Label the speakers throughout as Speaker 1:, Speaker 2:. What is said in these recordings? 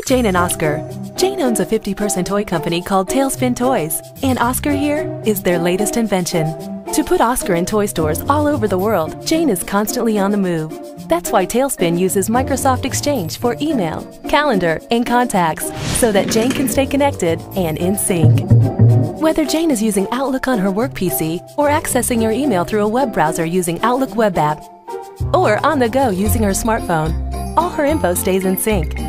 Speaker 1: Jane and Oscar. Jane owns a 50-person toy company called Tailspin Toys, and Oscar here is their latest invention. To put Oscar in toy stores all over the world, Jane is constantly on the move. That's why Tailspin uses Microsoft Exchange for email, calendar, and contacts so that Jane can stay connected and in sync. Whether Jane is using Outlook on her work PC or accessing her email through a web browser using Outlook web app, or on the go using her smartphone, all her info stays in sync.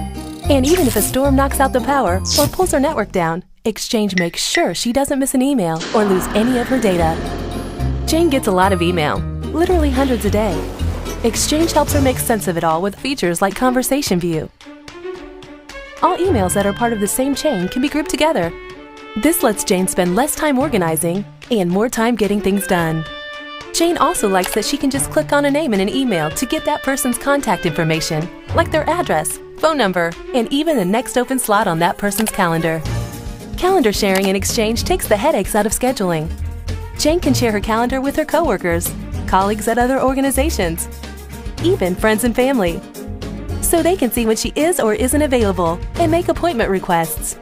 Speaker 1: And even if a storm knocks out the power or pulls her network down, Exchange makes sure she doesn't miss an email or lose any of her data. Jane gets a lot of email, literally hundreds a day. Exchange helps her make sense of it all with features like Conversation View. All emails that are part of the same chain can be grouped together. This lets Jane spend less time organizing and more time getting things done. Jane also likes that she can just click on a name in an email to get that person's contact information, like their address, phone number, and even the next open slot on that person's calendar. Calendar sharing in Exchange takes the headaches out of scheduling. Jane can share her calendar with her coworkers, colleagues at other organizations, even friends and family, so they can see when she is or isn't available and make appointment requests.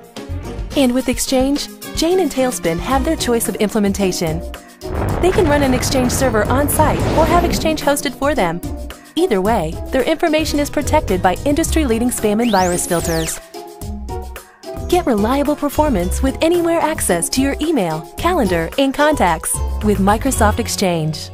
Speaker 1: And with Exchange, Jane and Tailspin have their choice of implementation. They can run an Exchange server on-site or have Exchange hosted for them. Either way, their information is protected by industry-leading spam and virus filters. Get reliable performance with anywhere access to your email, calendar, and contacts with Microsoft Exchange.